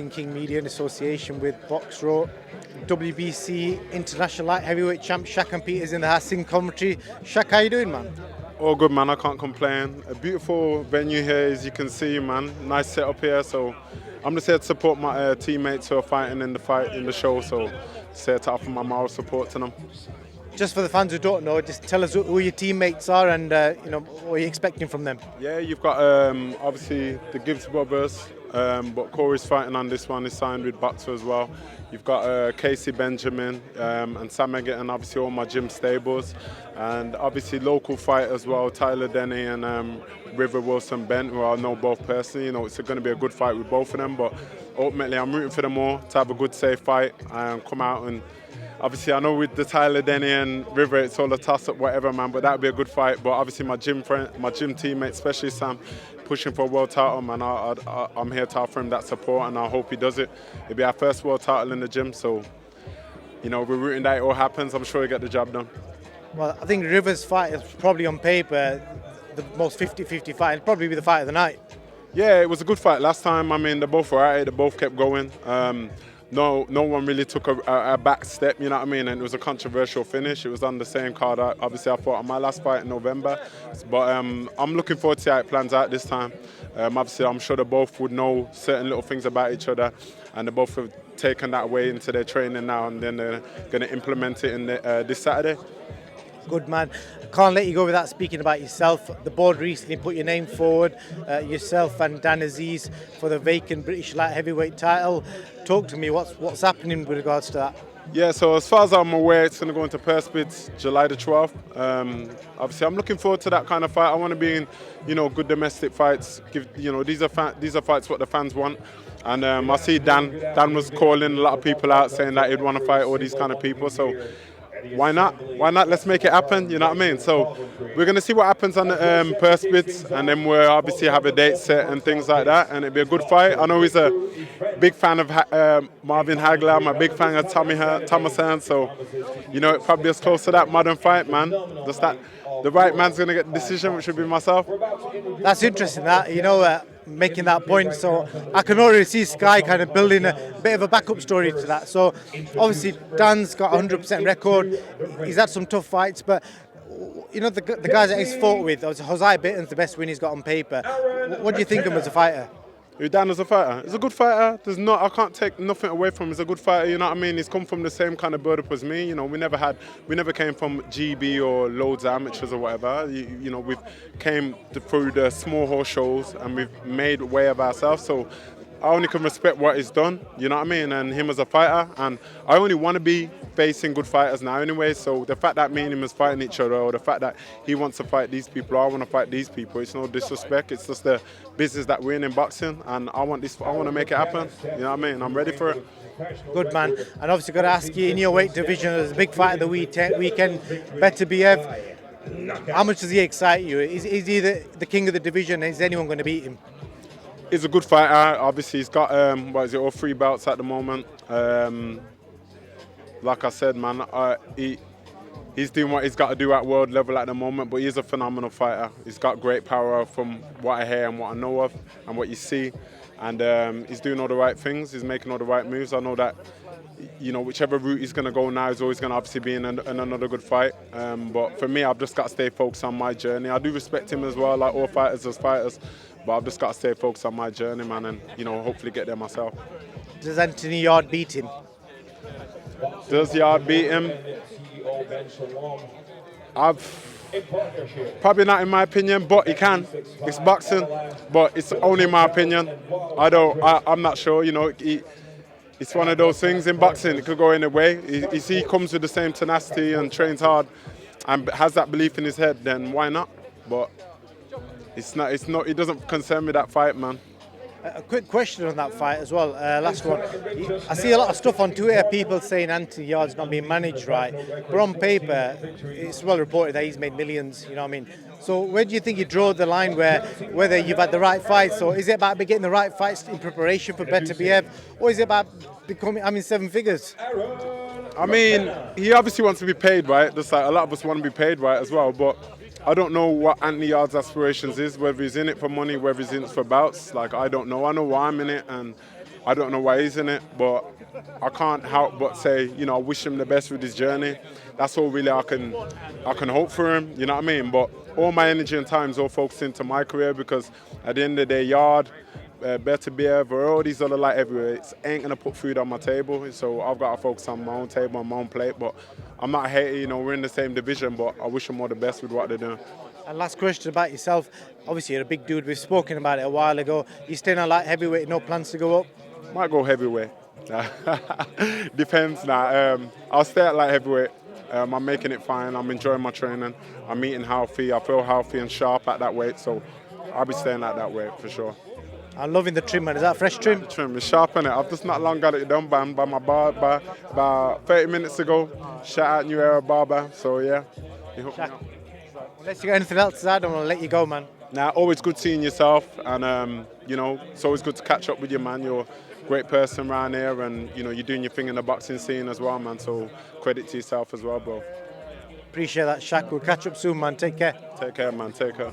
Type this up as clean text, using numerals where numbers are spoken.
Boxing King Media in association with Box Row. WBC International Light Heavyweight Champ SHAKAN Peters in the house in commentary. Shak, how you doing, man? All good, man. I can't complain. A beautiful venue here, as you can see, man. Nice setup here. So I'm just here to support my teammates who are fighting in the show. So just here to offer my moral support to them. Just for the fans who don't know, just tell us who your teammates are and what you're expecting from them. Yeah, you've got obviously the Gibbs brothers, but Corey's fighting on this one. He's signed with Boxer as well. You've got Casey Benjamin and Sam Eggett, and obviously all my gym stables, and obviously local fight as well, Tyler Denny and River Wilson Bent, who I know both personally. You know, it's going to be a good fight with both of them, but ultimately I'm rooting for them all to have a good, safe fight and come out. And obviously, I know with the Tyler Denny and River, it's all a toss-up, whatever, man, but that would be a good fight. But obviously, my gym teammate, especially Sam, pushing for a world title, man, I'm here to offer him that support, and I hope he does it. It'll be our first world title in the gym, so, you know, we're rooting that it all happens. I'm sure he'll get the job done. Well, I think River's fight is probably on paper the most 50-50 fight. It'll probably be the fight of the night. Yeah, it was a good fight last time. I mean, they both were at it, they both kept going. No one really took a back step, you know what I mean? And it was a controversial finish. It was on the same card, obviously, I fought on my last fight in November. But I'm looking forward to see how it plans out this time. Obviously, I'm sure they both would know certain little things about each other, and they both have taken that away into their training now, and then they're going to implement it in this Saturday. Good, man. Can't let you go without speaking about yourself. The board recently put your name forward, yourself and Dan AZEEZ, for the vacant British light heavyweight title. Talk to me, what's happening with regards to that? Yeah, so as far as I'm aware, it's going to go into purse bids July the 12th. Obviously, I'm looking forward to that kind of fight. I want to be in, good domestic fights. These are fights what the fans want. And I see Dan was calling a lot of people out saying that he'd want to fight all these kind of people. So why not? Why not? Let's make it happen, you know what I mean? So we're going to see what happens on the purse bids, and then we'll obviously have a date set and things like that, and it'll be a good fight. I know he's a big fan of Marvin Hagler. I'm a big fan of Thomason, so, it probably is close to that modern fight, man. Just that the right man's going to get the decision, which would be myself. That's interesting, that, making that point. So I can already see Sky kind of building a bit of a backup story to that. So obviously Dan's got a 100% record. He's had some tough fights, but the guys that he's fought with, Jose Bitten's the best win he's got on paper. What do you think of him as a fighter? Dan as a fighter? He's a good fighter. I can't take nothing away from him. He's a good fighter, you know what I mean? He's come from the same kind of build-up as me. We never came from GB or loads of amateurs or whatever. We've came through the small horse shows and we've made way of ourselves. So I only can respect what he's done, you know what I mean, and him as a fighter. And I only want to be facing good fighters now anyway, so the fact that me and him is fighting each other, or the fact that he wants to fight these people, or I want to fight these people, it's no disrespect, it's just the business that we're in boxing, and I want to make it happen, you know what I mean, I'm ready for it. Good, man. And obviously got to ask you, in your weight division, there's a big fight of the weekend, BETERBIEV. How much does he excite you? Is he the king of the division? Is anyone going to beat him? He's a good fighter. Obviously, he's got all 3 belts at the moment. Like I said, man, he's doing what he's got to do at world level at the moment. But he's a phenomenal fighter. He's got great power from what I hear and what I know of and what you see. And he's doing all the right things. He's making all the right moves. I know that, whichever route he's going to go now, he's always going to obviously be in another good fight. But for me, I've just got to stay focused on my journey. I do respect him as well, like all fighters as fighters. But I've just got to stay focused on my journey, man, and, hopefully get there myself. Does Anthony Yarde beat him? Does Yarde beat him? Probably not in my opinion, but he can. It's boxing, but it's only my opinion. I'm not sure, it's one of those things in boxing, it could go any way. He comes with the same tenacity and trains hard and has that belief in his head, then why not? But it doesn't concern me, that fight, man. A quick question on that fight as well, last one. I see a lot of stuff on Twitter, people saying Anthony Yarde's not being managed right, but on paper, it's well reported that he's made millions, you know what I mean? So where do you think you draw the line whether you've had the right fights, or is it about getting the right fights in preparation for BETERBIEV, or is it about becoming 7 figures? I mean, he obviously wants to be paid right, just like a lot of us want to be paid right as well, but I don't know what Anthony Yarde's aspirations is, whether he's in it for money, whether he's in it for bouts. Like, I don't know. I know why I'm in it, and I don't know why he's in it, but I can't help but say, you know, I wish him the best with his journey. That's all really I can hope for him, you know what I mean? But all my energy and time is all focused into my career, because at the end of the day, YARDE, BETERBIEV, or all these other light heavyweights ain't gonna put food on my table. So I've got to focus on my own table, on my own plate. But I'm not a hater, you know, we're in the same division, but I wish them all the best with what they're doing. And last question about yourself. Obviously, you're a big dude. We've spoken about it a while ago. You staying on light heavyweight, no plans to go up? Might go heavyweight. Depends now. I'll stay at light heavyweight. I'm making it fine. I'm enjoying my training. I'm eating healthy. I feel healthy and sharp at that weight. So I'll be staying at that weight for sure. I'm loving the trim, man. Is that fresh trim? The trim is sharp, innit? I've just not long got it done by my barber about 30 minutes ago. Shout out New Era Barber. So yeah. Unless you got anything else to add, I'm gonna let you go, man. Now, always good seeing yourself, and you know, it's always good to catch up with you, man. You're a great person around here, and you know, you're doing your thing in the boxing scene as well, man. So credit to yourself as well, bro. Appreciate that, Shaq. We'll catch up soon, man. Take care. Take care, man. Take care.